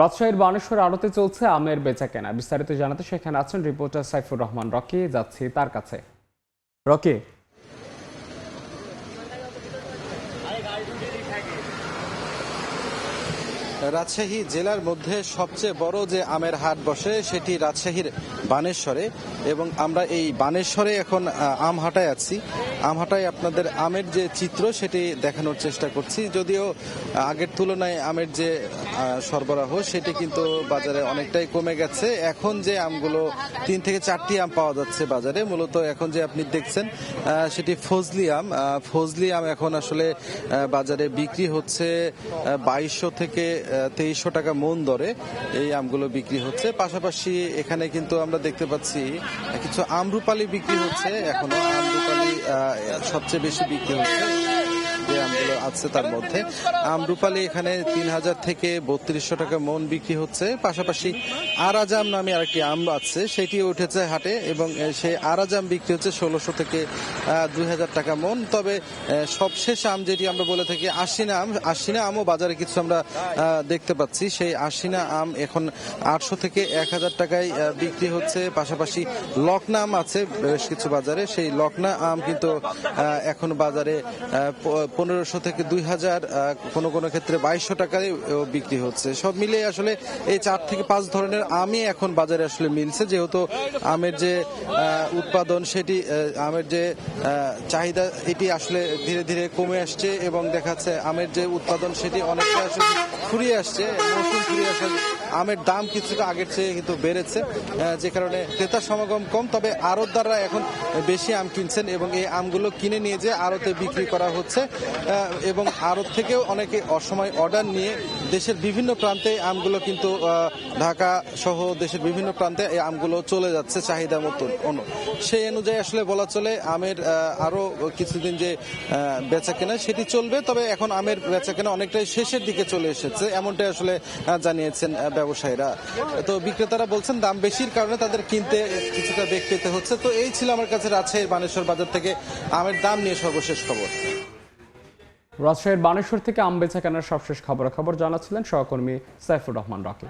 রাজশাহীর বানেশ্বর আড়তে চলছে আমের বেচাকেনা। বিস্তারিত জানাতে সেখানে আছেন রিপোর্টার সাইফুর রহমান রকি। যাচ্ছি তার কাছে। রকি, রাজশাহী জেলার মধ্যে সবচেয়ে বড় যে আমের হাট বসে সেটি রাজশাহীর বানেশ্বরে, এবং আমরা এই বানেশ্বরে এখন আম হাটায় আছি। আম হাটায় আপনাদের আমের যে চিত্র সেটি দেখানোর চেষ্টা করছি। যদিও আগের তুলনায় আমের যে সরবরাহ সেটি কিন্তু বাজারে অনেকটাই কমে গেছে। এখন যে আমগুলো 3 থেকে 4টি আম পাওয়া যাচ্ছে বাজারে, মূলত এখন যে আপনি দেখছেন সেটি ফজলি আম। ফজলি আম এখন আসলে বাজারে বিক্রি হচ্ছে 2200 থেকে 2300 টাকা মন দরে এই আমগুলো বিক্রি হচ্ছে। পাশাপাশি এখানে কিন্তু আমরা দেখতে পাচ্ছি কিছু আমরুপালি বিক্রি হচ্ছে। এখনো আমরুপালি সবচেয়ে বেশি বিক্রি হচ্ছে যে আমগুলো আছে তার মধ্যে। আমরুপালি এখানে 3000 থেকে 3200 টাকা মন বিক্রি হচ্ছে। পাশাপাশি আরাজাম নামে আরেকটি আম আছে, সেটি উঠেছে হাটে, এবং সেই আরাজাম বিক্রি হচ্ছে 1600 থেকে 2000 টাকা মন। তবে সবশেষ আম যেটি আমরা বলে থাকি আশিনা আম, আশিনা আমও বাজারে কিছু আমরা দেখতে পাচ্ছি। সেই আশিনা আম এখন 800 থেকে 1000 টাকায় বিক্রি হচ্ছে। পাশাপাশি লকনা আম আছে বেশ কিছু বাজারে, সেই লকনা আম কিন্তু এখন বাজারে 1500 থেকে 2000, কোনো কোনো ক্ষেত্রে 2200 টাকায় বিক্রি হচ্ছে। সব মিলে আসলে এই 4 থেকে 5 ধরনের আমই এখন বাজারে আসলে মিলছে, যেহেতু আমের যে উৎপাদন সেটি, আমের যে চাহিদা এটি আসলে ধীরে ধীরে কমে আসছে, এবং দেখাচ্ছে আমের যে উৎপাদন সেটি অনেকটা আসলে ফুরিয়ে আসছে। মৌসুম ফুরিয়ে আসছে, আমের দাম কিছুটা আগের চেয়ে কিন্তু বেড়েছে, যে কারণে ক্রেতার সমাগম কম। তবে আড়তদাররা এখন বেশি আম কিনছেন, এবং এই আমগুলো কিনে নিয়ে যে আড়তে বিক্রি করা হচ্ছে, এবং আড়ত থেকেও অনেকে অসময় অর্ডার নিয়ে দেশের বিভিন্ন প্রান্তে আমগুলো কিন্তু ঢাকা সহ দেশের বিভিন্ন প্রান্তে এই আমগুলো চলে যাচ্ছে চাহিদা মতো। সেই অনুযায়ী আসলে বলা চলে আমের আরো কিছুদিন যে বেচা কেনা সেটি চলবে। তবে এখন আমের বেচা কেনা অনেকটাই শেষের দিকে চলে এসেছে, এমনটাই আসলে জানিয়েছেন ব্যবসায়ীরা। তো বিক্রেতারা বলছেন দাম বেশির কারণে তাদের কিনতে কিছুটা বেগ পেতে হচ্ছে। তো এই ছিল আমার কাছে রাজশাহীর বানেশ্বর বাজার থেকে আমের দাম নিয়ে সর্বশেষ খবর। রাজশাহীর বানেশ্বর থেকে আম বেচাকেনার সবশেষ খবরাখবর জানাচ্ছিলেন সহকর্মী সাইফুর রহমান রকি।